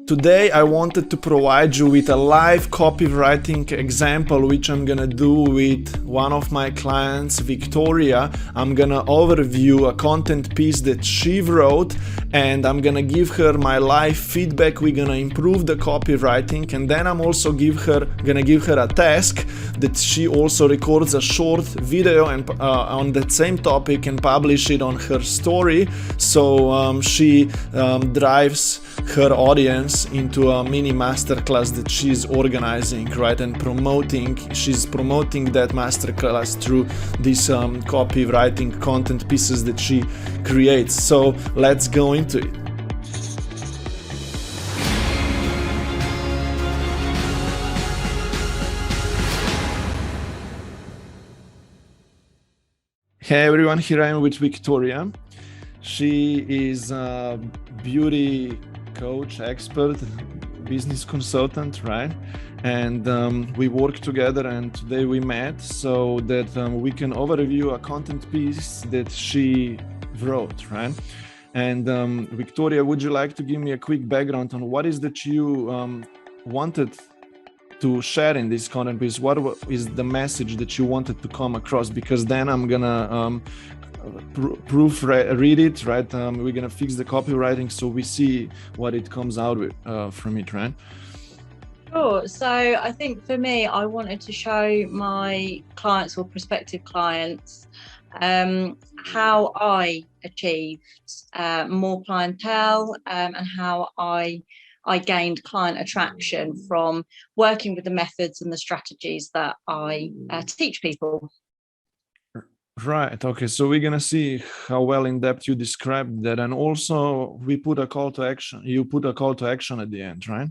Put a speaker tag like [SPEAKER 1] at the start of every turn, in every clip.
[SPEAKER 1] Today I wanted to provide you with a live copywriting example, which I'm gonna do with one of my clients, Victoria. I'm gonna overview a content piece that she wrote, and I'm gonna give her my live feedback. We're gonna improve the copywriting, and then I'm also gonna give her a task that she also records a short video and on that same topic and publish it on her story. So she drives her audience into a mini masterclass that she's organizing, right, and she's promoting that masterclass through these copywriting content pieces that she creates. So let's go into it. Hey everyone, here I am with Victoria. She is a beauty coach, expert, business consultant, right? And we work together, and today we met so that we can overview a content piece that she wrote, right? And Victoria, would you like to give me a quick background on what is that you wanted to share in this content piece? What is the message that you wanted to come across? Because then I'm gonna read it, right? We're gonna fix the copywriting so we see what it comes out with from it, right?
[SPEAKER 2] Sure. So I think for me, I wanted to show my clients or prospective clients how I achieved more clientele and how I gained client attraction from working with the methods and the strategies that I teach people.
[SPEAKER 1] Right. Okay. So we're gonna see how well in depth you described that, and also we put a call to action. You put a call to action at the end, right?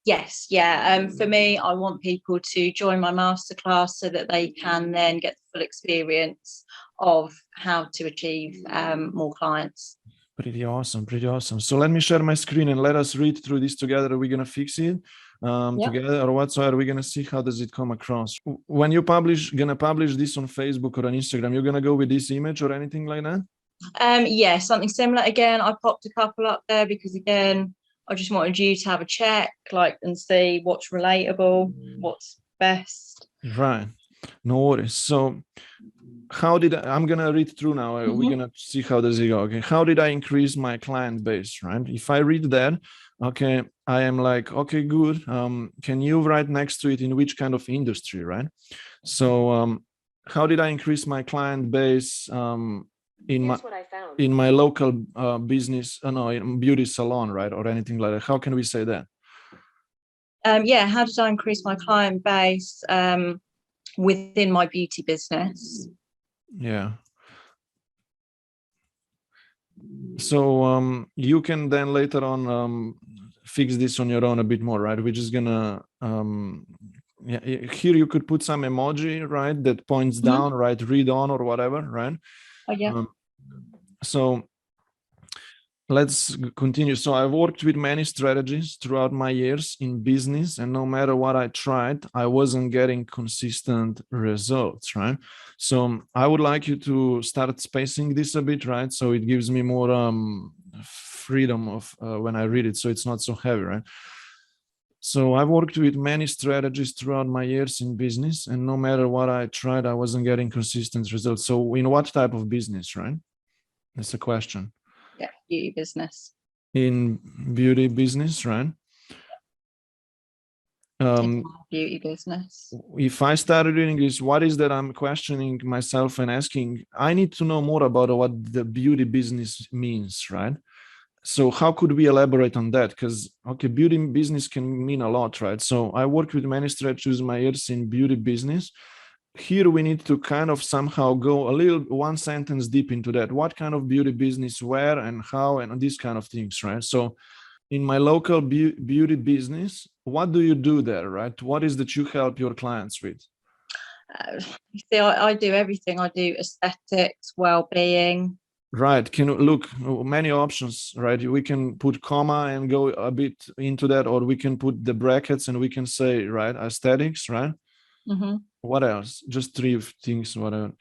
[SPEAKER 2] Yes. Yeah. For me, I want people to join my masterclass so that they can then get the full experience of how to achieve more clients.
[SPEAKER 1] Pretty awesome. Pretty awesome. So let me share my screen and let us read through this together. We're gonna fix it together or whatsoever. We're gonna see how does it come across. When you gonna publish this on Facebook or on Instagram, you're gonna go with this image or anything like that?
[SPEAKER 2] Yeah, something similar. Again, I popped a couple up there because again, I just wanted you to have a check, and see what's relatable, what's best.
[SPEAKER 1] Right. No worries. So I'm gonna read through now. We're gonna see how does it go. Okay. How did I increase my client base? Right. If I read that, okay, I am like, okay, good. Can you write next to it in which kind of industry, right? So how did I increase my client base in my local business, in beauty salon, right? Or anything like that. How can we say that?
[SPEAKER 2] Yeah, how did I increase my client base within my beauty business?
[SPEAKER 1] Yeah. So you can then later on fix this on your own a bit more, right? We're just gonna here you could put some emoji, right, that points down, right, read on or whatever, right?
[SPEAKER 2] Oh yeah.
[SPEAKER 1] So let's continue. So I've worked with many strategies throughout my years in business, and no matter what I tried, I wasn't getting consistent results, right? So I would like you to start spacing this a bit, right? So it gives me more freedom of when I read it, so it's not so heavy, right? So I've worked with many strategies throughout my years in business, and no matter what I tried, I wasn't getting consistent results. So in what type of business, right? That's the question.
[SPEAKER 2] Yeah, beauty business.
[SPEAKER 1] In beauty business, right?
[SPEAKER 2] Beauty business.
[SPEAKER 1] If I started reading this, what is that I'm questioning myself and asking? I need to know more about what the beauty business means, right? So how could we elaborate on that? Because, okay, beauty business can mean a lot, right? So I worked with many strategies my years in beauty business. Here we need to kind of somehow go one sentence deep into that. What kind of beauty business, where and how, and these kind of things, right? So in my local beauty business, what do you do there, right? What is that you help your clients with?
[SPEAKER 2] You see, I do everything. I do aesthetics, well-being.
[SPEAKER 1] Right. Can you look many options, right? We can put comma and go a bit into that, or we can put the brackets and we can say, right, aesthetics, right? What else? Just three things, whatever.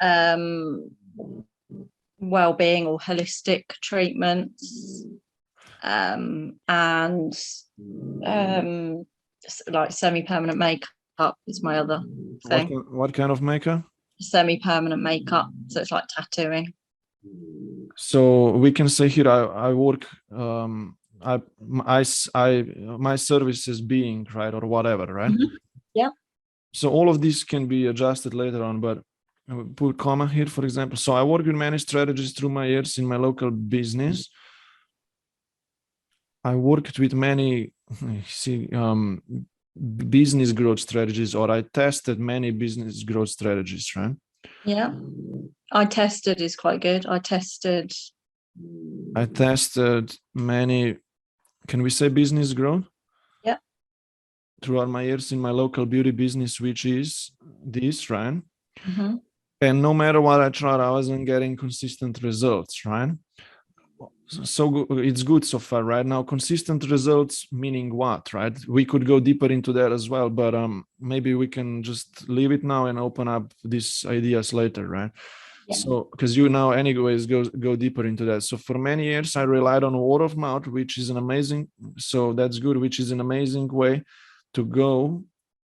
[SPEAKER 2] Well-being or holistic treatments. and like semi-permanent makeup is my other thing.
[SPEAKER 1] What kind of makeup?
[SPEAKER 2] Semi-permanent makeup, so it's like tattooing.
[SPEAKER 1] So we can say here I work my service is being, right, or whatever, right?
[SPEAKER 2] Yeah.
[SPEAKER 1] So all of this can be adjusted later on, but I will put comma here, for example. So I work with many strategies through my years in my local business. I worked with many business growth strategies, or I tested many business growth strategies, right?
[SPEAKER 2] Yeah. I tested is quite good. I tested
[SPEAKER 1] many, can we say business growth?
[SPEAKER 2] Yeah.
[SPEAKER 1] Throughout my years in my local beauty business, which is this, right?
[SPEAKER 2] Mm-hmm.
[SPEAKER 1] And no matter what I tried, I wasn't getting consistent results, right? So it's good so far, right? Now, consistent results meaning what, right? We could go deeper into that as well, but maybe we can just leave it now and open up these ideas later, right? Yeah. So, because you now anyways go deeper into that. So for many years, I relied on word of mouth, which is an amazing, so that's good, which is an amazing way to go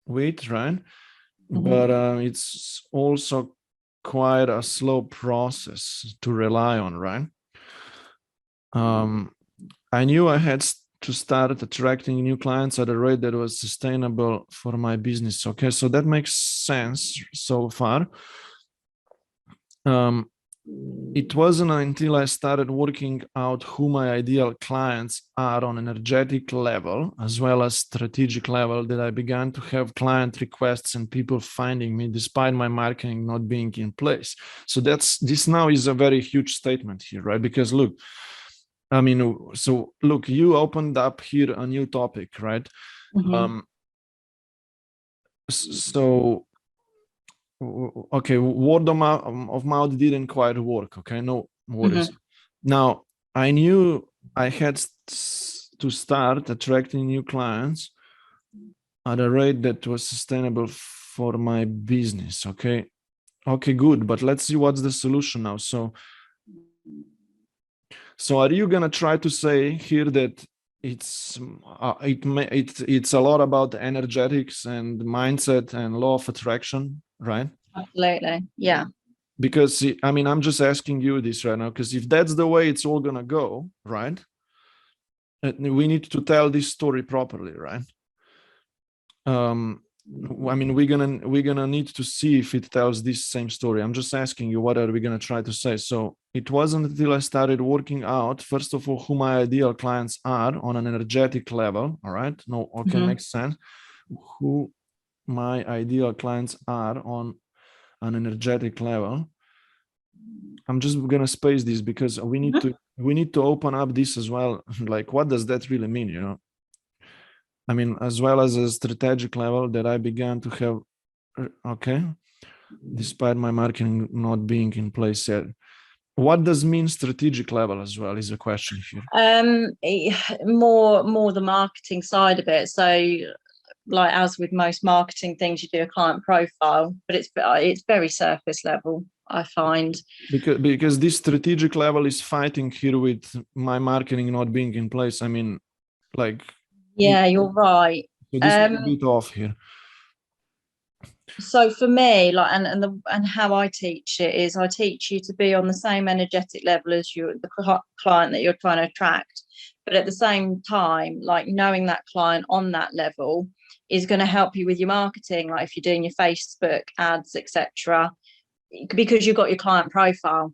[SPEAKER 1] with, right? Mm-hmm. But it's also quite a slow process to rely on, right? I knew I had to start attracting new clients at a rate that was sustainable for my business. Okay, so that makes sense so far. It wasn't until I started working out who my ideal clients are on an energetic level as well as strategic level that I began to have client requests and people finding me despite my marketing not being in place. So this now is a very huge statement here, right? Because look, I mean, so look, you opened up here a new topic, right? Mm-hmm. So, okay, word of mouth didn't quite work. Okay, no worries. Mm-hmm. Now, I knew I had to start attracting new clients at a rate that was sustainable for my business. Okay, good, but let's see what's the solution now. So are you gonna try to say here that it's a lot about energetics and mindset and law of attraction, right?
[SPEAKER 2] Absolutely, yeah.
[SPEAKER 1] Because I mean, I'm just asking you this right now, because if that's the way it's all gonna go, right? We need to tell this story properly, right? I mean, we're gonna need to see if it tells this same story. I'm just asking you, what are we gonna try to say? So it wasn't until I started working out, first of all, who my ideal clients are on an energetic level. All right, no, okay, mm-hmm. Makes sense. Who my ideal clients are on an energetic level. I'm just gonna space this because we need to open up this as well. Like, what does that really mean? You know. I mean, as well as a strategic level that I began to have, okay, despite my marketing not being in place yet. What does mean strategic level as well is a question here.
[SPEAKER 2] More the marketing side of it. So, like as with most marketing things, you do a client profile, but it's very surface level, I find.
[SPEAKER 1] Because this strategic level is fighting here with my marketing not being in place. I mean, like.
[SPEAKER 2] Yeah, you're right.
[SPEAKER 1] So this is a bit off here.
[SPEAKER 2] So for me, like, and how I teach it is I teach you to be on the same energetic level as the client that you're trying to attract, but at the same time, like knowing that client on that level is going to help you with your marketing, like if you're doing your Facebook ads, etc., because you've got your client profile.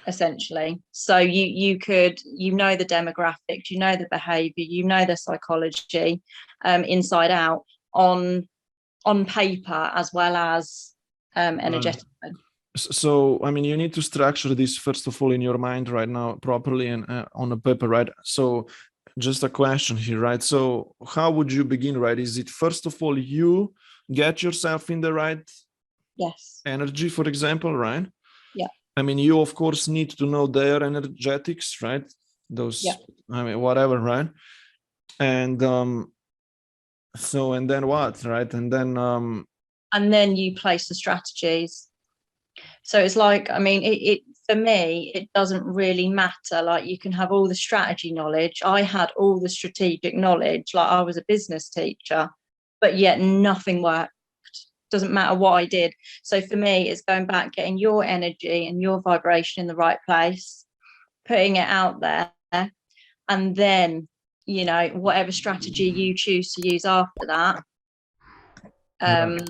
[SPEAKER 2] Essentially, so you know the demographics, you know the behavior, you know the psychology inside out on paper as well as energetically.
[SPEAKER 1] So I mean, you need to structure this first of all in your mind right now properly and on a paper, right? So just a question here, right? So how would you begin, right? Is it first of all you get yourself in the right energy, for example, right?
[SPEAKER 2] Yeah.
[SPEAKER 1] I mean, you of course need to know their energetics, right? Those, I mean, whatever, right? And so, and then what, right? And then you
[SPEAKER 2] place the strategies. So it's like, I mean, it for me, it doesn't really matter. Like you can have all the strategy knowledge. I had all the strategic knowledge, like I was a business teacher, but yet nothing worked. Doesn't matter what I did. So for me, it's going back, getting your energy and your vibration in the right place, putting it out there, and then, you know, whatever strategy you choose to use after that,
[SPEAKER 1] Right.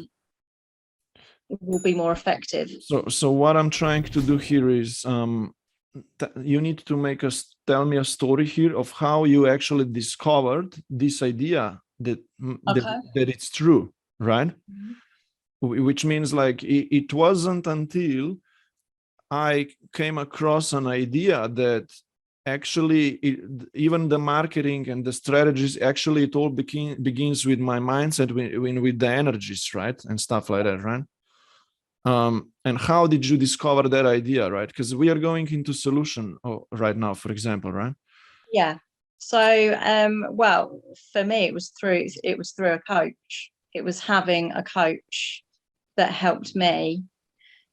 [SPEAKER 2] will be more effective.
[SPEAKER 1] So what I'm trying to do here is you need to tell me a story here of how you actually discovered this idea that
[SPEAKER 2] Okay.
[SPEAKER 1] that it's true, right?
[SPEAKER 2] Mhm.
[SPEAKER 1] Which means like it wasn't until I came across an idea that actually even the marketing and the strategies, actually it all begins with my mindset, with the energies, right, and stuff like that, right? And how did you discover that idea, right? Because we are going into solution right now, for example, right?
[SPEAKER 2] Yeah. So, well, for me, it was through a coach. It was having a coach that helped me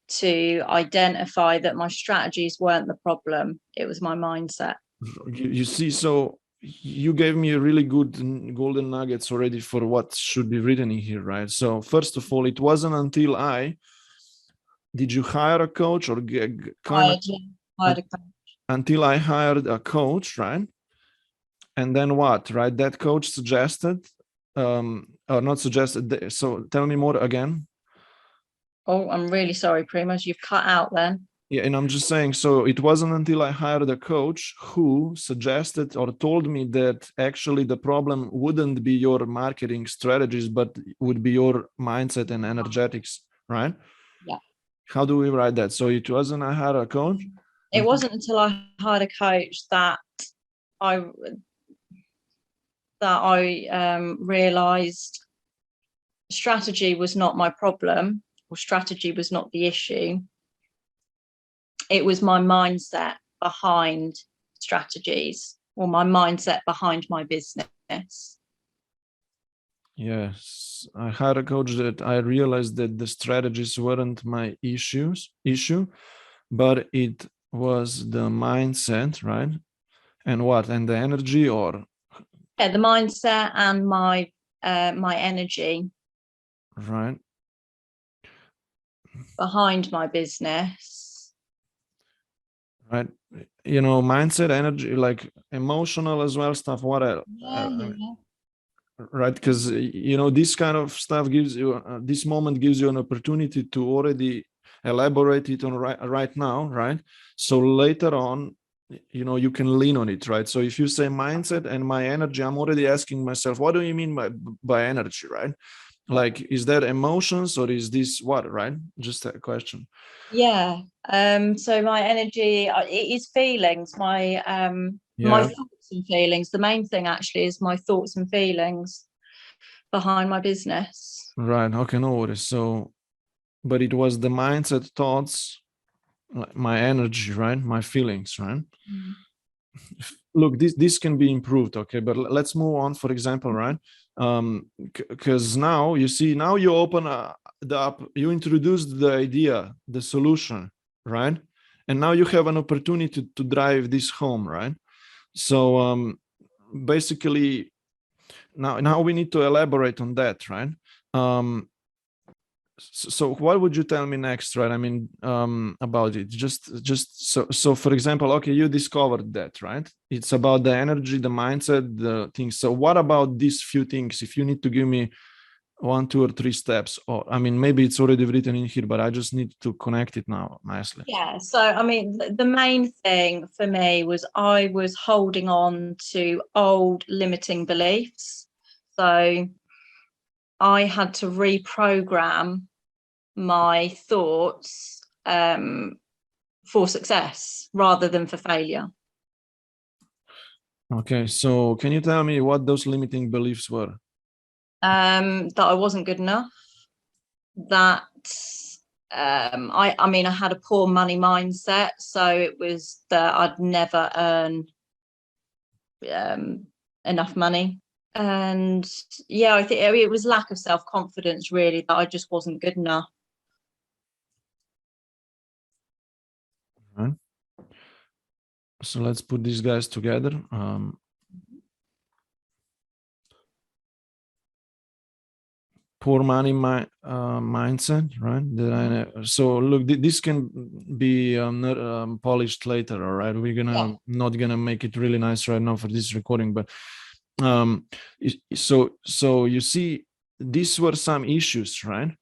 [SPEAKER 2] to identify that my strategies weren't the problem. It was my mindset.
[SPEAKER 1] You see, so you gave me a really good golden nuggets already for what should be written in here, right? So first of all, it wasn't until did you hire a coach or kind of
[SPEAKER 2] Hired a coach.
[SPEAKER 1] until I hired a coach, right? And then what, right? That coach suggested, or not suggested. So tell me more again.
[SPEAKER 2] Oh, I'm really sorry, Primus. You've cut out then.
[SPEAKER 1] Yeah, and I'm just saying, so it wasn't until I hired a coach who suggested or told me that actually the problem wouldn't be your marketing strategies, but would be your mindset and energetics, right?
[SPEAKER 2] Yeah.
[SPEAKER 1] How do we write that? So it wasn't I hired a coach.
[SPEAKER 2] It wasn't until I hired a coach that I realized strategy was not my problem, or strategy was not the issue. It was my mindset behind strategies, or my mindset behind my business.
[SPEAKER 1] Yes, I hired a coach that I realized that the strategies weren't my issue, but it was the mindset, right? And what? And the energy, or
[SPEAKER 2] Yeah, the mindset and my energy
[SPEAKER 1] right?
[SPEAKER 2] behind my business.
[SPEAKER 1] Right. You know, mindset, energy, like emotional as well stuff. What else?
[SPEAKER 2] Yeah, yeah.
[SPEAKER 1] Right? Because you know, this kind of stuff gives you this moment gives you an opportunity to already elaborate it on right now, right? So later on, you know, you can lean on it, right? So if you say mindset and my energy, I'm already asking myself, what do you mean by energy, right? Like, is that emotions or is this what, right? Just a question.
[SPEAKER 2] Yeah. So my energy, it is feelings, my
[SPEAKER 1] Yeah.
[SPEAKER 2] thoughts and feelings. The main thing actually is my thoughts and feelings behind my business.
[SPEAKER 1] Right. Okay. No worries. So, but it was the mindset, thoughts, like my energy, right? My feelings, right?
[SPEAKER 2] Mm.
[SPEAKER 1] Look, this can be improved, okay? But let's move on. For example, right? Because now you see, now you open you introduced the idea, the solution, right? And now you have an opportunity to drive this home, right? So basically, now we need to elaborate on that, right? So what would you tell me next, right? I mean, about it, just so for example, okay, you discovered that, right? It's about the energy, the mindset, the things. So what about these few things? If you need to give me 1, 2, or 3 steps, or I mean, maybe it's already written in here, but I just need to connect it now nicely.
[SPEAKER 2] Yeah. So, I mean, the main thing for me was I was holding on to old limiting beliefs. So I had to reprogram my thoughts for success rather than for failure.
[SPEAKER 1] Okay, so can you tell me what those limiting beliefs were?
[SPEAKER 2] That I wasn't good enough, that I mean, I had a poor money mindset, so it was that I'd never earn enough money. And yeah, I think it was lack of self-confidence, really, that I just wasn't good enough.
[SPEAKER 1] So let's put these guys together. Poor money mindset, right? So look, this can be polished later, all right? We're not gonna make it really nice right now for this recording, but so you see, these were some issues, right?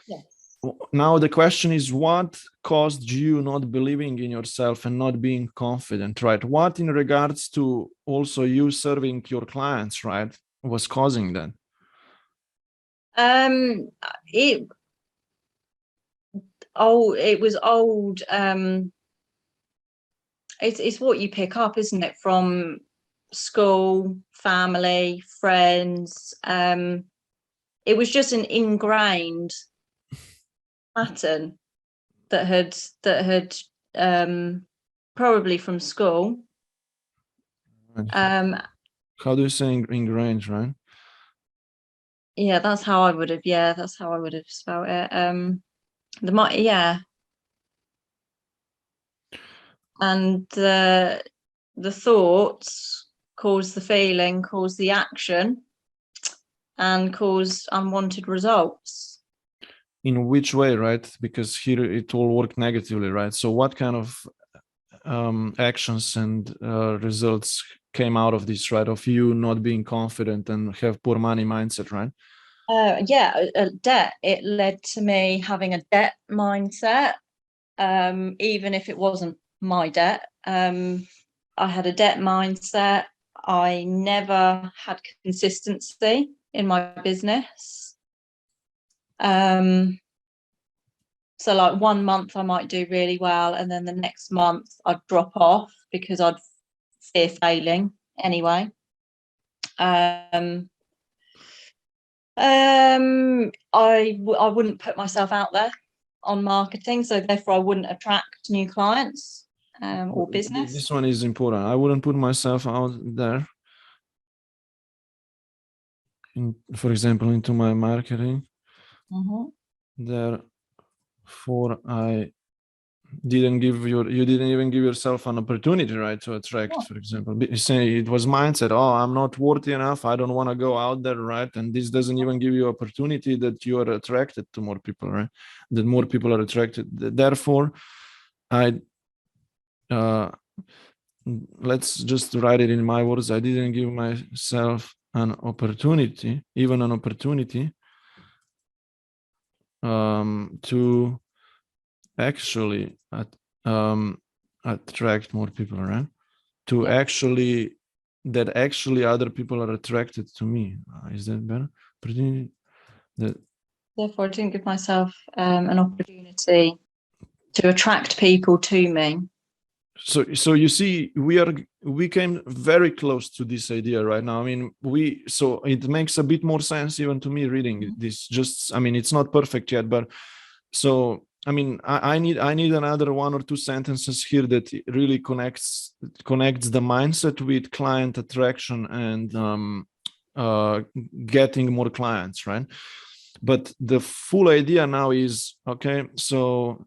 [SPEAKER 2] Yes.
[SPEAKER 1] Now the question is, what caused you not believing in yourself and not being confident, right? What in regards to also you serving your clients, right, was causing that?
[SPEAKER 2] It was old. It's what you pick up, isn't it, from school, family, friends. It was just an ingrained pattern that had probably from school.
[SPEAKER 1] How do you say ingrained, right?
[SPEAKER 2] Yeah, that's how I would have. Yeah, that's how I would have spelled it. Yeah, and the thoughts cause the feeling, cause the action, and cause unwanted results.
[SPEAKER 1] In which way, right? Because here it all worked negatively, right? So what kind of actions and results came out of this, right? Of you not being confident and have poor money mindset, right?
[SPEAKER 2] Debt. It led to me having a debt mindset, even if it wasn't my debt. I had a debt mindset. I never had consistency in my business. So like 1 month I might do really well, and then the next month I'd drop off because I'd fear failing anyway. I wouldn't put myself out there on marketing, so therefore I wouldn't attract new clients or business.
[SPEAKER 1] This one is important. I wouldn't put myself out there, for example, into my marketing. Therefore, you didn't even give yourself an opportunity, right, to attract, for example. Say it was mindset, oh, I'm not worthy enough, I don't want to go out there, right? And this doesn't even give you opportunity that you are attracted to more people, right? That more people are attracted. Therefore, let's just write it in my words. I didn't give myself an opportunity, even an opportunity, to actually attract more people, right? Actually other people are attracted to me. Is that better?
[SPEAKER 2] Therefore, I didn't give myself an opportunity to attract people to me.
[SPEAKER 1] So you see, we came very close to this idea right now. I mean, so it makes a bit more sense even to me reading this. Just, I mean, it's not perfect yet, but so I mean, I need another 1 or 2 sentences here that really connects the mindset with client attraction and getting more clients, right? But the full idea now is, okay, so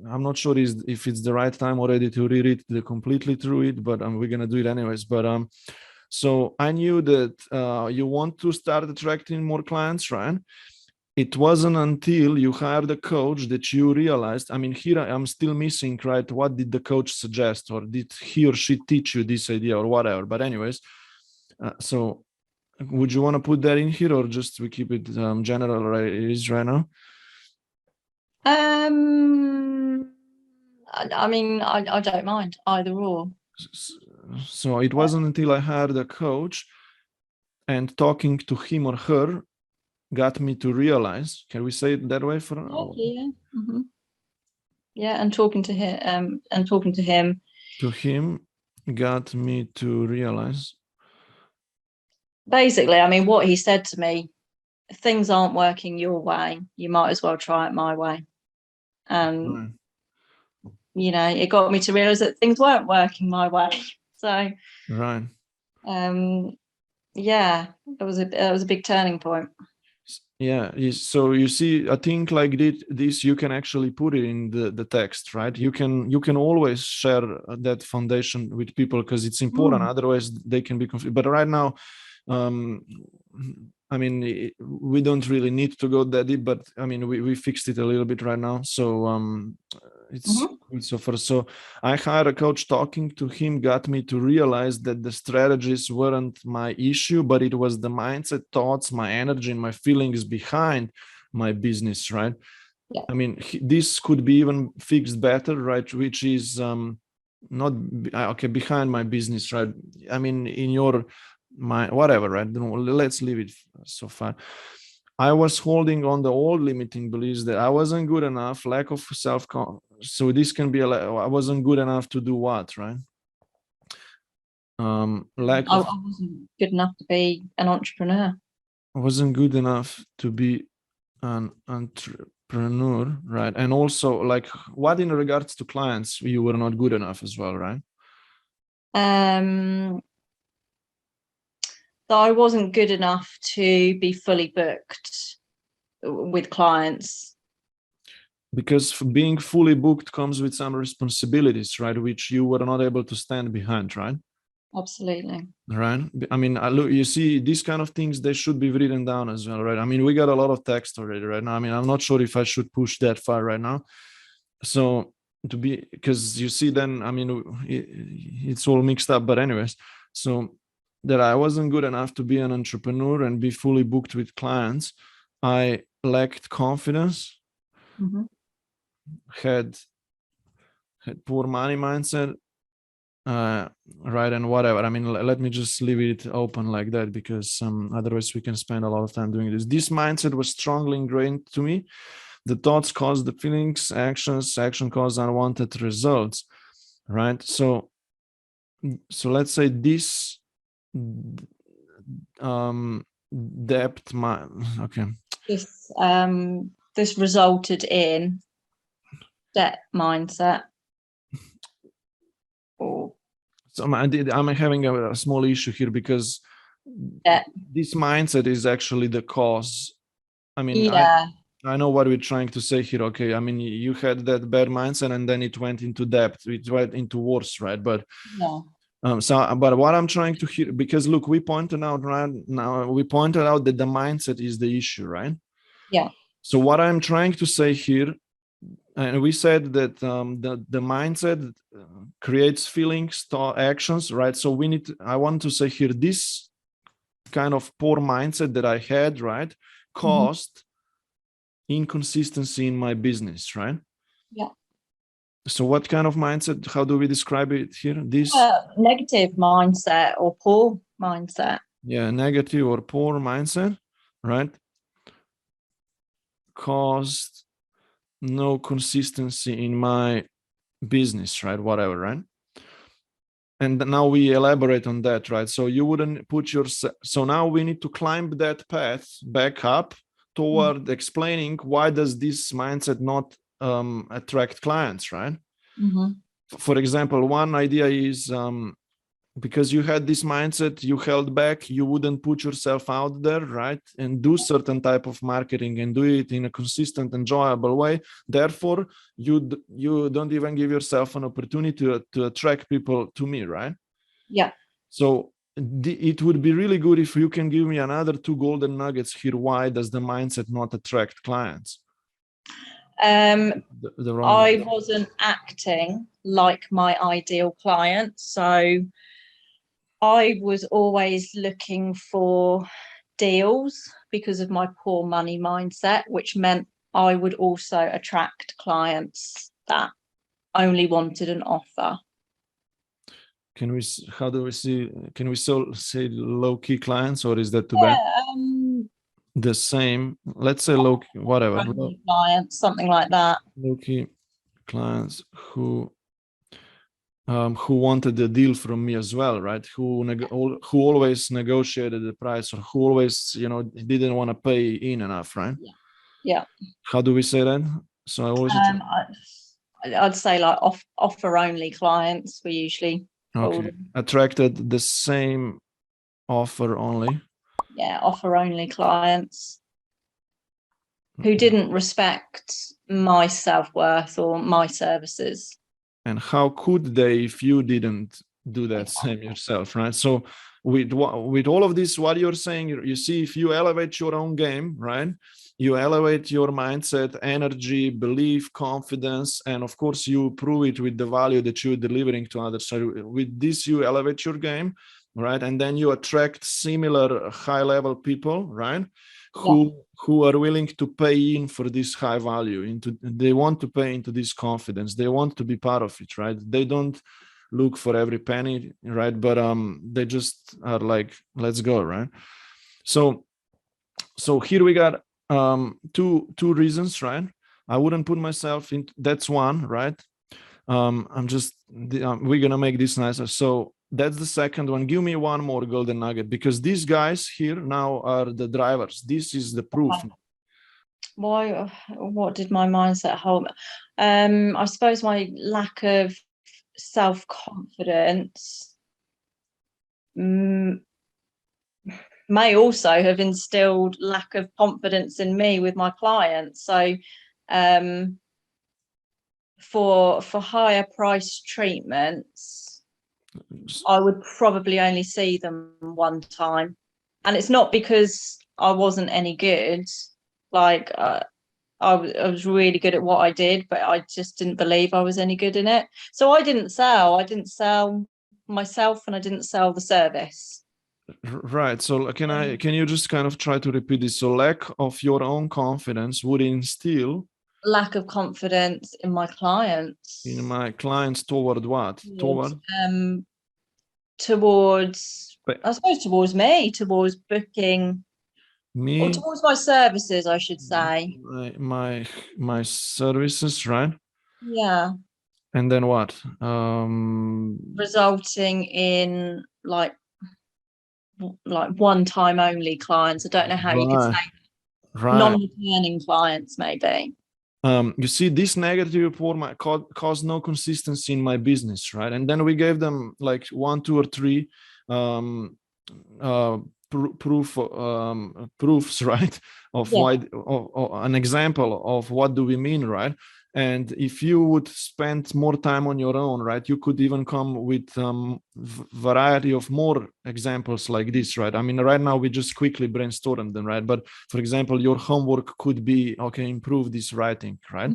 [SPEAKER 1] I'm not sure if it's the right time already to read it completely through it, but we're gonna do it anyways. But so I knew that you want to start attracting more clients, right? It wasn't until you hired a coach that you realized, I mean, here I'm still missing, right? What did the coach suggest, or did he or she teach you this idea or whatever? But anyways, so would you want to put that in here, or just we keep it general right it is right now?
[SPEAKER 2] I mean, I don't mind either or.
[SPEAKER 1] So it wasn't until I hired a coach and talking to him or her got me to realize, can we say it that way for
[SPEAKER 2] yeah, and talking to him
[SPEAKER 1] got me to realize,
[SPEAKER 2] basically, I mean, what he said to me, if things aren't working your way, you might as well try it my way. And you know, it got me to realize that things weren't working my way. So
[SPEAKER 1] right.
[SPEAKER 2] yeah, it was a big turning point.
[SPEAKER 1] Yeah, so you see, a thing like this, you can actually put it in the text, right? You can always share that foundation with people because it's important. Otherwise, they can be confused. But right now, I mean, we don't really need to go that deep. But I mean, we fixed it a little bit right now, so it's good so far. So I hired a coach. Talking to him got me to realize that the strategies weren't my issue, but it was the mindset, thoughts, my energy, and my feelings behind my business, right?
[SPEAKER 2] Yeah.
[SPEAKER 1] I mean, this could be even fixed better, right? Which is not okay, behind my business, right? I mean, in your mind, whatever, right? Let's leave it so far. I was holding on the old limiting beliefs that I wasn't good enough, lack of self-confidence. So this can be I wasn't good enough to do what, right? Lack
[SPEAKER 2] I
[SPEAKER 1] of
[SPEAKER 2] wasn't good enough to be an entrepreneur.
[SPEAKER 1] I wasn't good enough to be an entrepreneur, right? And also, like, what in regards to clients, you were not good enough as well, right?
[SPEAKER 2] That I wasn't good enough to be fully booked with clients.
[SPEAKER 1] Because being fully booked comes with some responsibilities, right? Which you were not able to stand behind, right?
[SPEAKER 2] Absolutely.
[SPEAKER 1] Right. I mean, look, you see, these kind of things, they should be written down as well, right? I mean, we got a lot of text already right now. I mean, I'm not sure if I should push that far right now. So to be, because you see, then, I mean, it's all mixed up. But anyways, so that I wasn't good enough to be an entrepreneur and be fully booked with clients. I lacked confidence, had poor money mindset, right, and whatever. I mean, let me just leave it open like that, because otherwise we can spend a lot of time doing this mindset was strongly ingrained to me. The thoughts cause the feelings, action cause unwanted results, right? So let's say this depth, okay,
[SPEAKER 2] This resulted in debt mindset.
[SPEAKER 1] So I'm having a small issue here, because this mindset is actually the cause. I mean, I know what we're trying to say here. Okay, I mean, you had that bad mindset and then it went into debt, it went into worse, right? But but what I'm trying to hear, because look, we pointed out that the mindset is the issue, right?
[SPEAKER 2] Yeah.
[SPEAKER 1] So what I'm trying to say here, and we said that the mindset creates feelings, thought, actions, right? So I want to say here, this kind of poor mindset that I had, right, caused inconsistency in my business, right?
[SPEAKER 2] Yeah.
[SPEAKER 1] So what kind of mindset, how do we describe it here? This
[SPEAKER 2] negative mindset or poor mindset.
[SPEAKER 1] Yeah, negative or poor mindset, right, caused no consistency in my business, right? Whatever, right? And now we elaborate on that, right? So you wouldn't put so now we need to climb that path back up toward explaining why does this mindset not attract clients, right? For example, one idea is because you had this mindset, you held back, you wouldn't put yourself out there, right, and do certain type of marketing and do it in a consistent, enjoyable way. Therefore, you don't even give yourself an opportunity to attract people to me, right?
[SPEAKER 2] Yeah.
[SPEAKER 1] So it would be really good if you can give me another 2 golden nuggets here. Why does the mindset not attract clients?
[SPEAKER 2] I wasn't acting like my ideal client, so I was always looking for deals because of my poor money mindset, which meant I would also attract clients that only wanted an offer.
[SPEAKER 1] Can we still say low-key clients, or is that too bad? The same, let's say low-key, whatever.
[SPEAKER 2] Clients, something like that.
[SPEAKER 1] Low-key clients who wanted the deal from me as well, right? Who always negotiated the price, or who always, didn't want to pay in enough, right?
[SPEAKER 2] Yeah.
[SPEAKER 1] How do we say that? So I always
[SPEAKER 2] I'd say like offer only clients. We usually
[SPEAKER 1] attracted the same offer only.
[SPEAKER 2] Yeah, offer only clients. who didn't respect my self-worth or my services.
[SPEAKER 1] And how could they if you didn't do that same yourself, right? So with all of this, what you're saying, you see, if you elevate your own game, right, you elevate your mindset, energy, belief, confidence, and of course you prove it with the value that you're delivering to others. So with this, you elevate your game, right? And then you attract similar high level people, right, who are willing to pay in for this high value, they want to pay into this confidence, they want to be part of it, right? They don't look for every penny, right? But they just are like, let's go, right? So here we got two reasons, right? I wouldn't put myself in, that's one, right? We're gonna make this nicer. So that's the second one. Give me one more golden nugget, because these guys here now are the drivers. This is the proof.
[SPEAKER 2] What did my mindset hold? I suppose my lack of self-confidence may also have instilled lack of confidence in me with my clients. So for higher price treatments, I would probably only see them one time. And it's not because I wasn't any good. Like I was really good at what I did, but I just didn't believe I was any good in it. So I didn't sell myself, and I didn't sell the service.
[SPEAKER 1] Right. So can you just kind of try to repeat this? So lack of your own confidence would instill
[SPEAKER 2] lack of confidence in my clients.
[SPEAKER 1] In my clients toward what? Towards
[SPEAKER 2] I suppose towards me, towards booking
[SPEAKER 1] me,
[SPEAKER 2] or towards my services, I should say.
[SPEAKER 1] My services, right?
[SPEAKER 2] Yeah.
[SPEAKER 1] And then what?
[SPEAKER 2] Resulting in like one time only clients. I don't know how you could say non-returning clients, maybe.
[SPEAKER 1] You see, this negative report might cause no consistency in my business, right? And then we gave them like 1, 2, or 3 proofs, right, of why, an example of what do we mean, right? And if you would spend more time on your own, right, you could even come with variety of more examples like this, right? I mean, right now we just quickly brainstorm them, right? But for example, your homework could be, okay, improve this writing, right?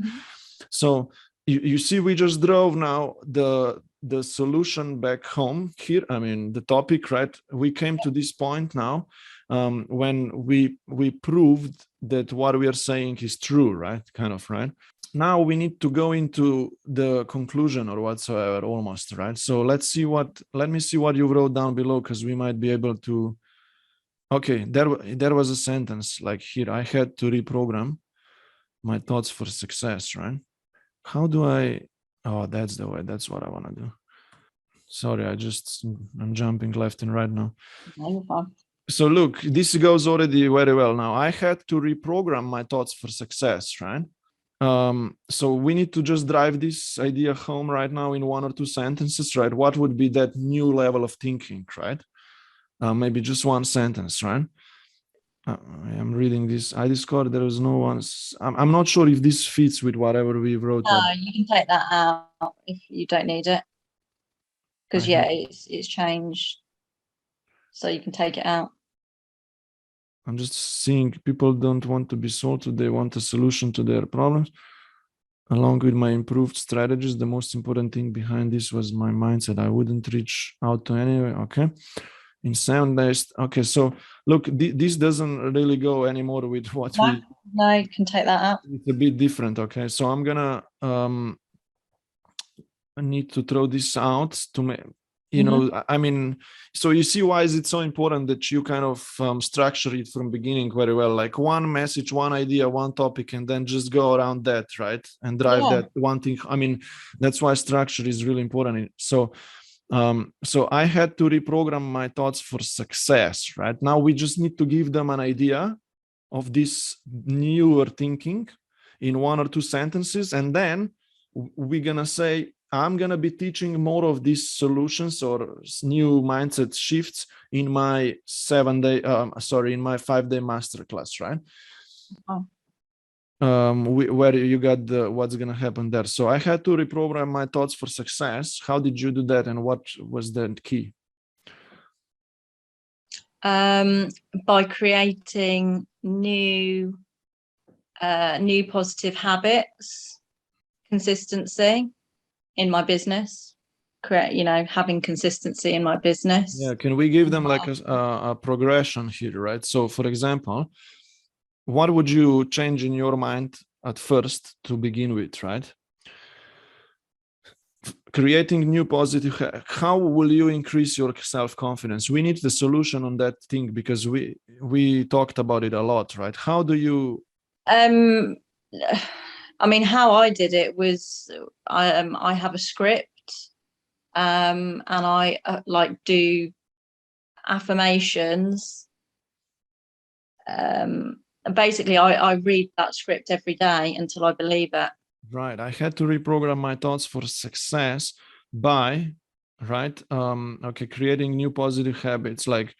[SPEAKER 1] So you see, we just drove now the solution back home here. I mean, the topic, right? We came to this point now when we proved that what we are saying is true, right? Kind of, right? Now we need to go into the conclusion or whatsoever, almost, right? So let me see what you wrote down below, because we might be able to. Okay, there was a sentence like here: I had to reprogram my thoughts for success, right? How do I? Oh, that's the way. That's what I want to do. Sorry, I'm jumping left and right now. So look, this goes already very well. Now I had to reprogram my thoughts for success, right? So we need to just drive this idea home right now in 1 or 2 sentences, right? What would be that new level of thinking, right? Maybe just 1 sentence, right? I am reading this. I discovered there is no one. I'm not sure if this fits with whatever we wrote.
[SPEAKER 2] You can take that out if you don't need it, because it's changed, so you can take it out.
[SPEAKER 1] I'm just seeing people don't want to be sold, they want a solution to their problems. Along with my improved strategies, the most important thing behind this was my mindset. I wouldn't reach out to anyone. Okay. In sound-based. Okay. So look, this doesn't really go anymore with what
[SPEAKER 2] No, you can take that out.
[SPEAKER 1] It's a bit different. Okay. So I'm going to, I need to throw this out to make, you know, I mean, so you see why is it so important that you kind of structure it from beginning very well, like one message, one idea, one topic, and then just go around that, right? And drive that one thing. I mean, that's why structure is really important. So I had to reprogram my thoughts for success, right? Now we just need to give them an idea of this newer thinking in 1 or 2 sentences, and then we're gonna say, I'm going to be teaching more of these solutions or new mindset shifts in my 5-day masterclass, right? where you got the what's gonna happen there. So I had to reprogram my thoughts for success. How did you do that, and what was the key?
[SPEAKER 2] By creating new positive habits, consistency in my business, having consistency in my business.
[SPEAKER 1] Yeah, can we give them like a progression here, right? So for example, what would you change in your mind at first to begin with, right? Creating new positive, how will you increase your self-confidence? We need the solution on that thing, because we talked about it a lot, right? How do you
[SPEAKER 2] I mean, how I did it was I have a script, and I like do affirmations. And basically I read that script every day until I believe it.
[SPEAKER 1] Right, I had to reprogram my thoughts for success by, right, okay, creating new positive habits, like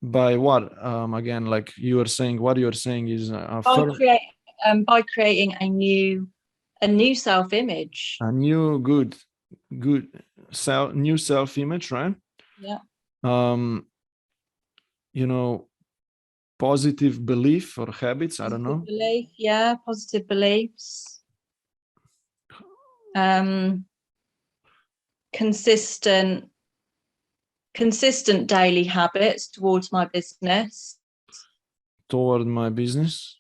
[SPEAKER 1] by what, again, like you were saying, what you're saying is
[SPEAKER 2] By creating a new self-image.
[SPEAKER 1] a new good new self-image, right?
[SPEAKER 2] Yeah.
[SPEAKER 1] You know, positive belief or habits, I don't know.
[SPEAKER 2] Belief, yeah, positive beliefs. Consistent daily habits towards my business.
[SPEAKER 1] Toward my business.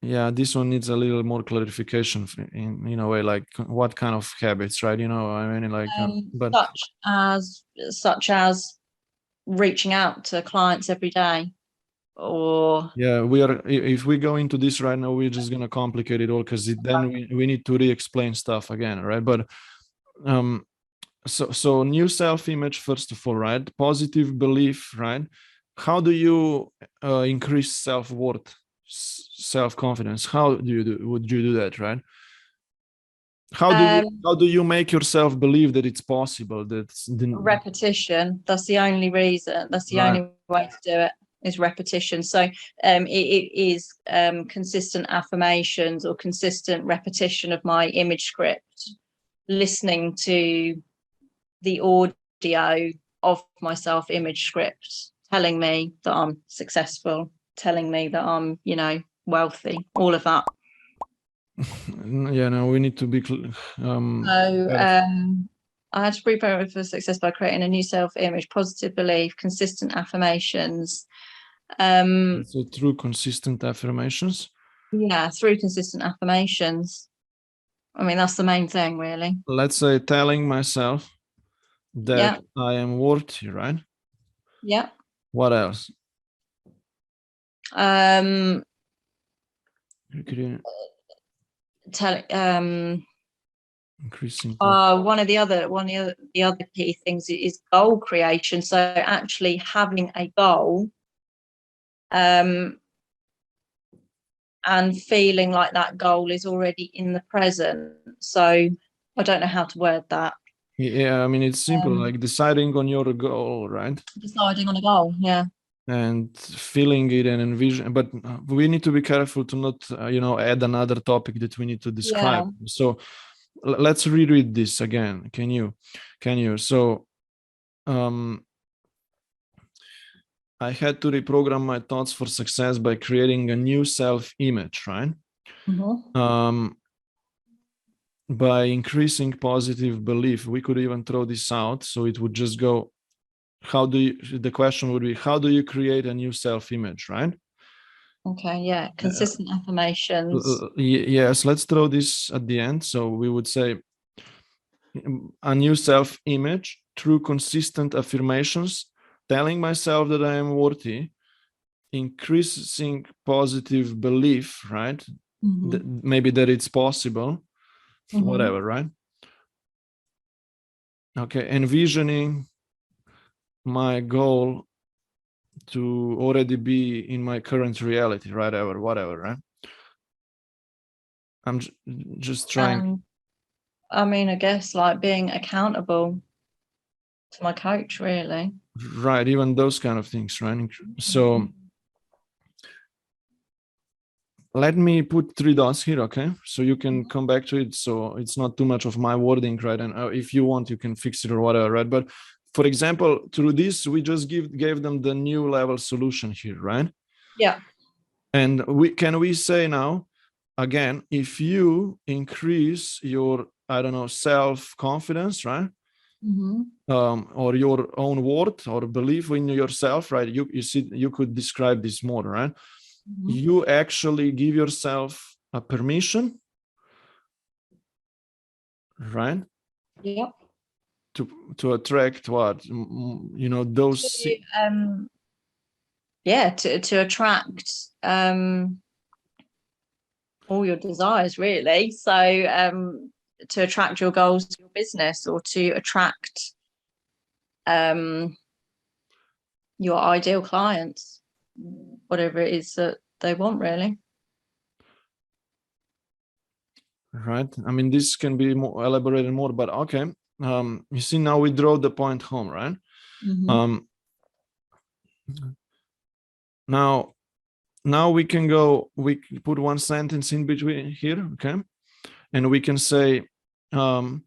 [SPEAKER 1] Yeah, this one needs a little more clarification in a way, like what kind of habits, right? I mean, like, but
[SPEAKER 2] such as reaching out to clients every day, or
[SPEAKER 1] yeah, if we go into this right now, we're just gonna complicate it all, because then we need to re-explain stuff again, right? But so new self-image, first of all, right? Positive belief, right? How do you increase self-worth, self-confidence? Would you do that, right? How do you make yourself believe that it's possible? That's the
[SPEAKER 2] repetition. That's the only reason. That's the only way to do it, is repetition. So it is consistent affirmations or consistent repetition of my image script, listening to the audio of my self-image script telling me that I'm successful, telling me that I'm, wealthy, all of that.
[SPEAKER 1] Yeah, no, we need to be
[SPEAKER 2] I had to prepare for success by creating a new self-image, positive belief, consistent affirmations.
[SPEAKER 1] So through consistent affirmations.
[SPEAKER 2] Yeah, through consistent affirmations. I mean, that's the main thing, really.
[SPEAKER 1] Let's say telling myself that I am worthy, right?
[SPEAKER 2] Yeah.
[SPEAKER 1] What else? Increasing.
[SPEAKER 2] One of the other key things is goal creation. So actually having a goal, and feeling like that goal is already in the present. So I don't know how to word that.
[SPEAKER 1] Yeah, I mean, it's simple, like deciding on your goal, right?
[SPEAKER 2] Deciding on a goal, yeah.
[SPEAKER 1] And feeling it and envision, but we need to be careful to not, add another topic that we need to describe. Yeah. So let's reread this again. Can you? So, I had to reprogram my thoughts for success by creating a new self-image, right? Mm-hmm. By increasing positive belief. We could even throw this out, so it would just go, the question would be, how do you create a new self-image, right? Okay, yeah, consistent affirmations. Yes, let's throw this at the end. So we would say a new self-image through consistent affirmations, telling myself that I am worthy, increasing positive belief, right? Mm-hmm. Maybe that it's possible, mm-hmm. Whatever, right? Okay, envisioning my goal to already be in my current reality, right? Whatever, right? I'm just trying. I mean, I guess like being accountable to my coach, really. Right, even those kind of things, right? So let me put 3 dots here, okay? So you can come back to it. So it's not too much of my wording, right? And if you want, you can fix it or whatever, right? But for example, through this, we just gave them the new level solution here, right?
[SPEAKER 2] Yeah.
[SPEAKER 1] And we say now, again, if you increase your, I don't know, self-confidence, right? Or your own worth or belief in yourself, right? You see, you could describe this more, right? You actually give yourself a permission, right?
[SPEAKER 2] Yeah.
[SPEAKER 1] To attract what, you know, those.
[SPEAKER 2] To attract all your desires, really. So to attract your goals to your business, or to attract your ideal clients, whatever it is that they want, really.
[SPEAKER 1] Right. I mean, this can be more elaborated more, but okay. You see, now we draw the point home, right? Now we can go, we put one sentence in between here, okay? And we can say, in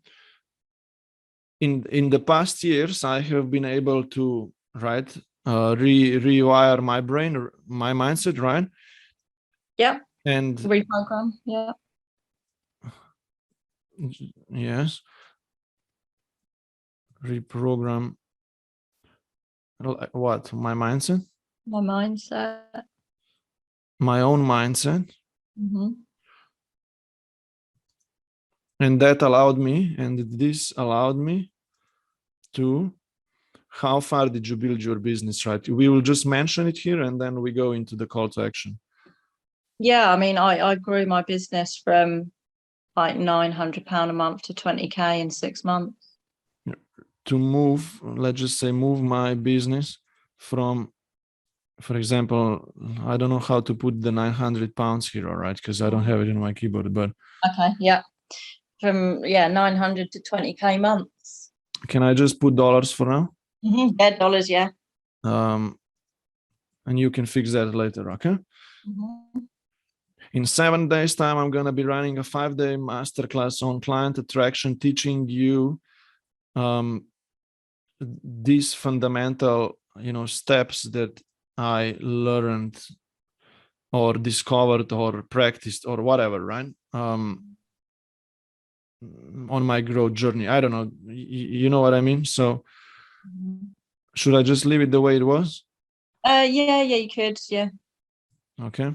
[SPEAKER 1] the past years, I have been able to, right, rewire my brain, or my mindset, right?
[SPEAKER 2] Yeah.
[SPEAKER 1] And
[SPEAKER 2] reprogram. Yeah.
[SPEAKER 1] Yes. Reprogram what? My mindset?
[SPEAKER 2] My mindset.
[SPEAKER 1] My own mindset. And that allowed me, and this allowed me to, how far did you build your business, right? We will just mention it here and then we go into the call to action.
[SPEAKER 2] Yeah, I mean, I grew my business from like £900 a month to 20K in 6 months.
[SPEAKER 1] To move, let's just say, move my business from, for example, I don't know how to put the 900 pounds here, all right? Because I don't have it in my keyboard, but.
[SPEAKER 2] Okay, yeah. From, 900 to 20K months.
[SPEAKER 1] Can I just put dollars for now?
[SPEAKER 2] Yeah, dollars, yeah.
[SPEAKER 1] And you can fix that later, okay? In 7 days time, I'm going to be running a 5-day masterclass on client attraction, teaching you these fundamental, steps that I learned or discovered or practiced or whatever, right? On my growth journey. I don't know. You know what I mean? So should I just leave it the way it was?
[SPEAKER 2] Yeah, you could, yeah.
[SPEAKER 1] Okay.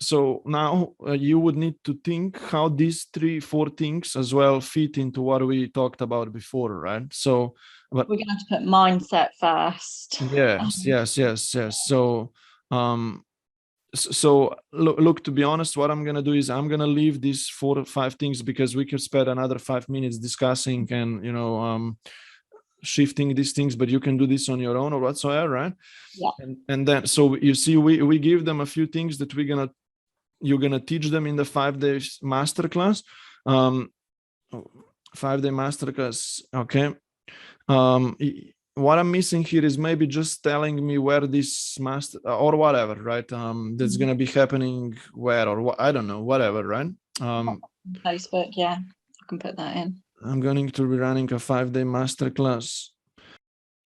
[SPEAKER 1] So now you would need to think how these 3-4 things as well fit into what we talked about before, right? So, but
[SPEAKER 2] we're going to have to put mindset first.
[SPEAKER 1] Yes. So look, to be honest, what I'm going to do is I'm going to leave these 4 or 5 things, because we could spend another 5 minutes discussing and, shifting these things, but you can do this on your own or whatsoever, right?
[SPEAKER 2] Yeah.
[SPEAKER 1] And then, so you see, we give them a few things that you're gonna teach them in the 5-day masterclass. 5-day masterclass, okay. What I'm missing here is maybe just telling me where this master or whatever, right? That's gonna be happening where, or I don't know, whatever, right?
[SPEAKER 2] Facebook, yeah, I can put that in.
[SPEAKER 1] I'm going to be running a 5-day masterclass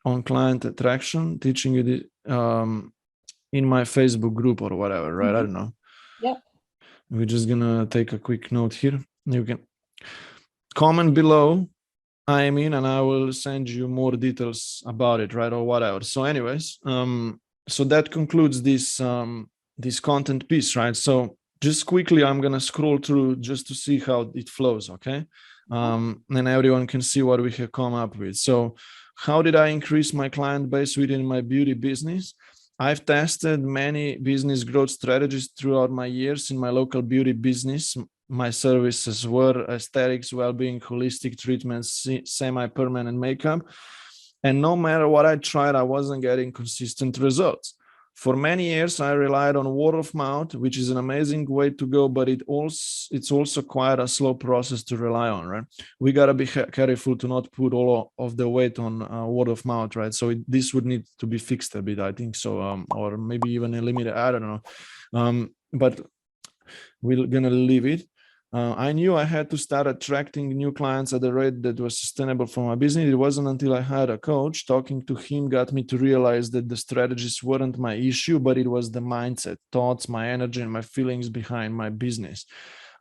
[SPEAKER 1] on client attraction, teaching you the, in my Facebook group or whatever, right? I don't know.
[SPEAKER 2] Yeah.
[SPEAKER 1] We're just gonna take a quick note here. You can comment below I'm in, and I will send you more details about it, right? Or whatever. So anyways, so that concludes this this content piece, right? So just quickly, I'm gonna scroll through just to see how it flows, okay? And everyone can see what we have come up with. So how did I increase my client base within my beauty business? I've tested many business growth strategies throughout my years in my local beauty business. My services were aesthetics, well-being, holistic treatments, semi-permanent makeup. And no matter what I tried, I wasn't getting consistent results. For many years, I relied on word of mouth, which is an amazing way to go, but it's also quite a slow process to rely on, right? We got to be careful to not put all of the weight on word of mouth, right? So this would need to be fixed a bit, I think so, or maybe even eliminated, I don't know. But we're gonna leave it. I knew I had to start attracting new clients at a rate that was sustainable for my business. It wasn't until I had a coach. Talking to him got me to realize that the strategies weren't my issue, but it was the mindset, thoughts, my energy, and my feelings behind my business.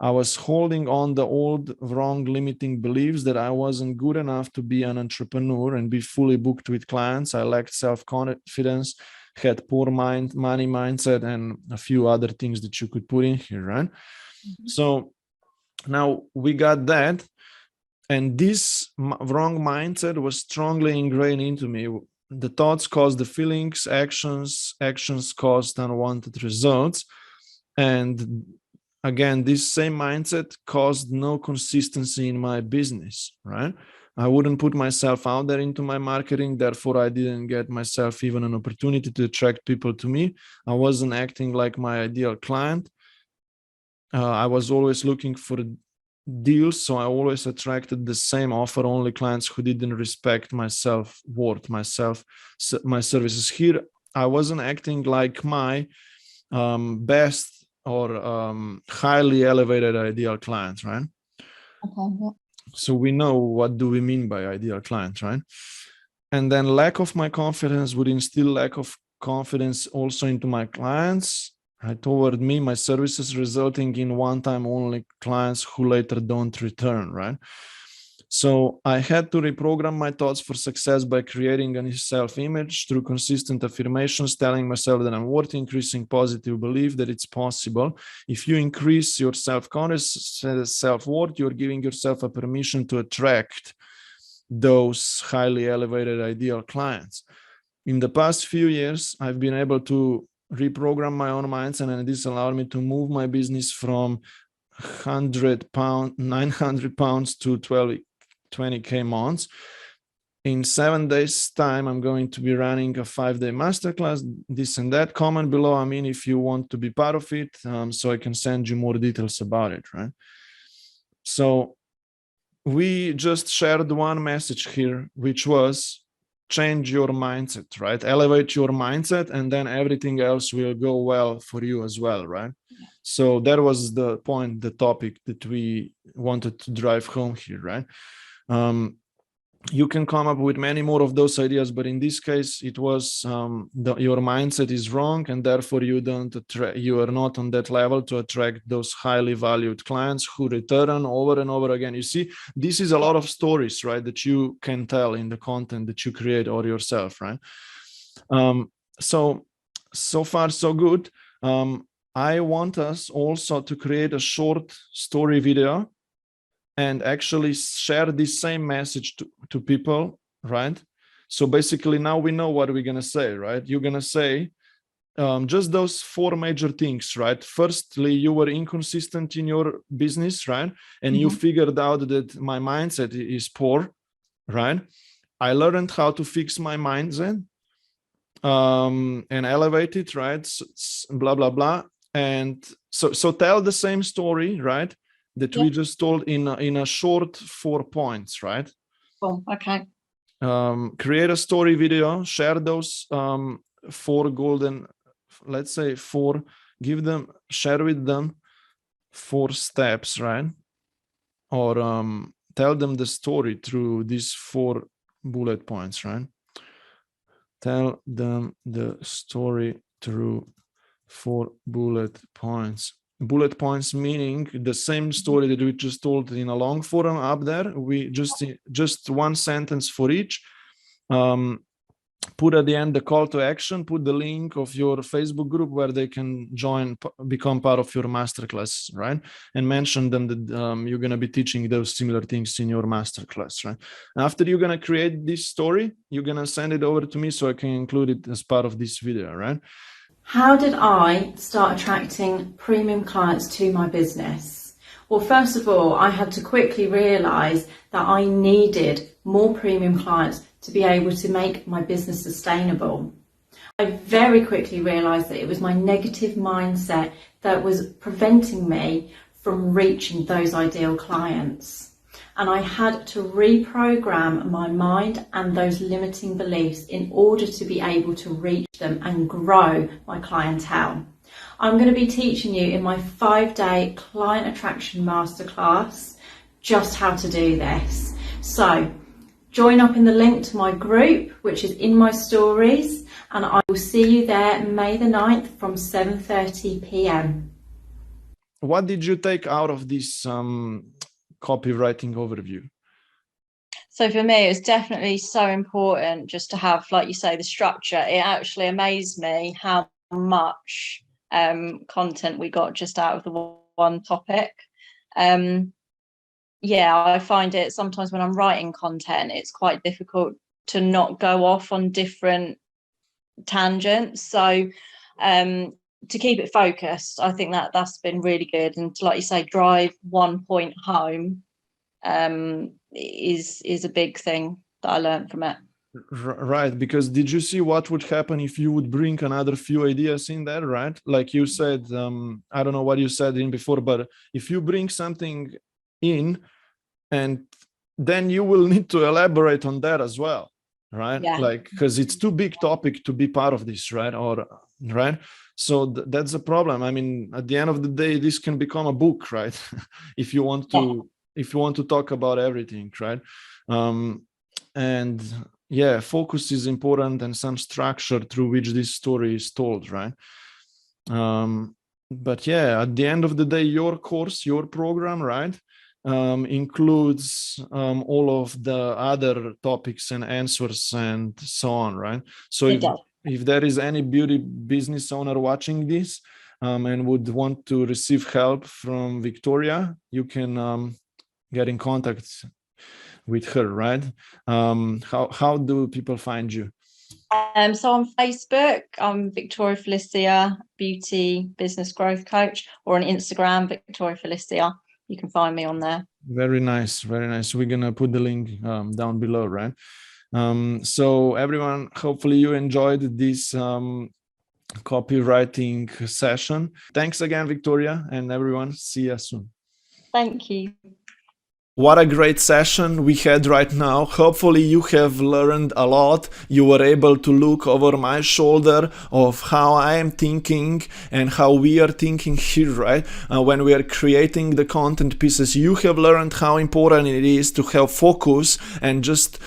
[SPEAKER 1] I was holding on the old, wrong, limiting beliefs that I wasn't good enough to be an entrepreneur and be fully booked with clients. I lacked self-confidence, had poor money mindset, and a few other things that you could put in here, right? Mm-hmm. So now we got that, and this wrong mindset was strongly ingrained into me. The thoughts caused the feelings, actions caused unwanted results. And again, this same mindset caused no consistency in my business, right? I wouldn't put myself out there into my marketing. Therefore, I didn't get myself even an opportunity to attract people to me. I wasn't acting like my ideal client. I was always looking for deals, so I always attracted the same offer-only clients who didn't respect my self-worth, my services. Here, I wasn't acting like my best or highly elevated ideal clients, right? Okay. Yeah. So we know what do we mean by ideal clients, right? And then lack of my confidence would instill lack of confidence also into my clients. Toward me, my services, resulting in one-time only clients who later don't return, right? So I had to reprogram my thoughts for success by creating a self-image through consistent affirmations, telling myself that I'm worth, increasing positive belief that it's possible. If you increase your self-confidence, self-worth, you're giving yourself a permission to attract those highly elevated ideal clients. In the past few years, I've been able to reprogram my own mindset, and this allowed me to move my business from 900 pounds to 20K months. In 7 days time, I'm going to be running a 5-day masterclass, this and that. Comment below, I mean, if you want to be part of it, so I can send you more details about it, right? So we just shared one message here, which was change your mindset, right? Elevate your mindset, and then everything else will go well for you as well, right? Yeah. So that was the point, the topic that we wanted to drive home here, right? You can come up with many more of those ideas, but in this case, it was your mindset is wrong, and therefore you are not on that level to attract those highly valued clients who return over and over again. You see, this is a lot of stories, right, that you can tell in the content that you create or yourself, right? So far so good. I want us also to create a short story video and actually share this same message to people, right? So basically now we know what we're going to say, right? You're going to say just those 4 major things, right? Firstly, you were inconsistent in your business, right? And you figured out that my mindset is poor, right? I learned how to fix my mindset and elevate it, right? Blah, blah, blah. And so tell the same story, right? That we just told in a short 4 points, right?
[SPEAKER 2] Oh, okay.
[SPEAKER 1] Create a story video, share those 4 golden, let's say 4, share with them 4 steps, right? Or tell them the story through these 4 bullet points, right? Tell them the story through 4 bullet points. Bullet points meaning the same story that we just told in a long form up there. We just 1 sentence for each. Put at the end the call to action, put the link of your Facebook group where they can join, become part of your masterclass, right? And mention them that you're going to be teaching those similar things in your masterclass, right? After you're going to create this story, you're going to send it over to me so I can include it as part of this video, right?
[SPEAKER 3] How did I start attracting premium clients to my business? Well, first of all, I had to quickly realize that I needed more premium clients to be able to make my business sustainable. I very quickly realized that it was my negative mindset that was preventing me from reaching those ideal clients. And I had to reprogram my mind and those limiting beliefs in order to be able to reach them and grow my clientele. I'm going to be teaching you in my 5-day client attraction masterclass just how to do this. So join up in the link to my group, which is in my stories, and I will see you there May the 9th from 7:30 p.m.
[SPEAKER 1] What did you take out of this copywriting overview?
[SPEAKER 2] So for me, it's definitely so important just to have, like you say, the structure. It actually amazed me how much content we got just out of the one topic. I find it sometimes when I'm writing content, it's quite difficult to not go off on different tangents. So to keep it focused, I think that's been really good. And to, like you say, drive one point home is a big thing that I learned from it.
[SPEAKER 1] Right, because did you see what would happen if you would bring another few ideas in there, right? Like you said, I don't know what you said in before, but if you bring something in, and then you will need to elaborate on that as well, right?
[SPEAKER 2] Yeah.
[SPEAKER 1] Like, because it's too big topic to be part of this, right? Or right. So that's a problem. I mean, at the end of the day, this can become a book, right? if you want to talk about everything, right? And yeah, focus is important, and some structure through which this story is told, right? But yeah, at the end of the day, your course, your program, right, includes all of the other topics and answers and so on, right? So if there is any beauty business owner watching this and would want to receive help from Victoria, you can get in contact with her, right? How do people find you?
[SPEAKER 2] So on Facebook, I'm Victoria Felicia, Beauty Business Growth Coach, or on Instagram, Victoria Felicia. You can find me on there. Very nice, very nice. We're gonna put the link down below, right? So everyone, hopefully you enjoyed this copywriting session. Thanks again, Victoria, and everyone. See you soon. Thank you. What a great session we had right now. Hopefully you have learned a lot. You were able to look over my shoulder of how I am thinking and how we are thinking here, right? When we are creating the content pieces, you have learned how important it is to have focus and just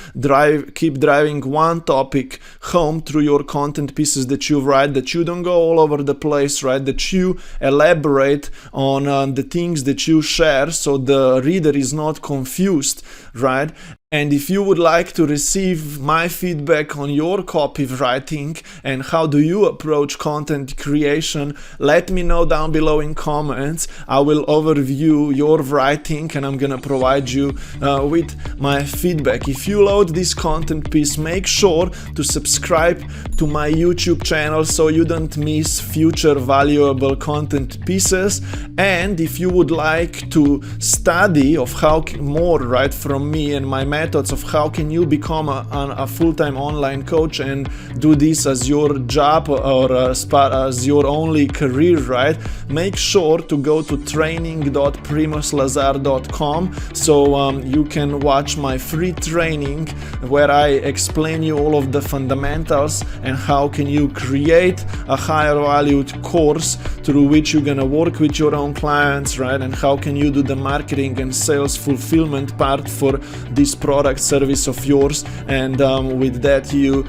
[SPEAKER 2] keep driving one topic home through your content pieces that you write, that you don't go all over the place, right? That you elaborate on the things that you share, so the reader is not confused, right? And if you would like to receive my feedback on your copywriting and how do you approach content creation, let me know down below in comments. I will overview your writing and I'm gonna provide you with my feedback. If you load this content piece, make sure to subscribe to my YouTube channel so you don't miss future valuable content pieces. And if you would like to study of how more, right, from me and my methods of how can you become a full-time online coach and do this as your job or as your only career, right? Make sure to go to training.primoslazar.com so you can watch my free training where I explain you all of the fundamentals and how can you create a higher valued course through which you're gonna work with your own clients, right? And how can you do the marketing and sales fulfillment part for this product service of yours, and with that you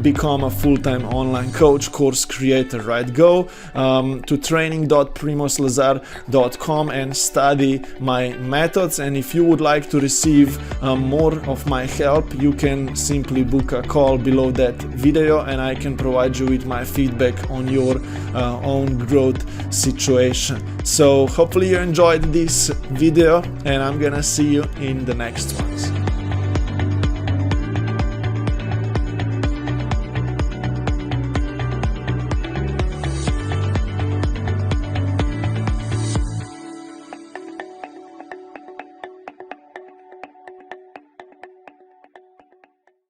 [SPEAKER 2] become a full-time online coach, course creator, right? Go to training.primoslazar.com and study my methods, and if you would like to receive more of my help, you can simply book a call below that video and I can provide you with my feedback on your own growth situation. So hopefully you enjoyed this video and I'm gonna see you in the next ones.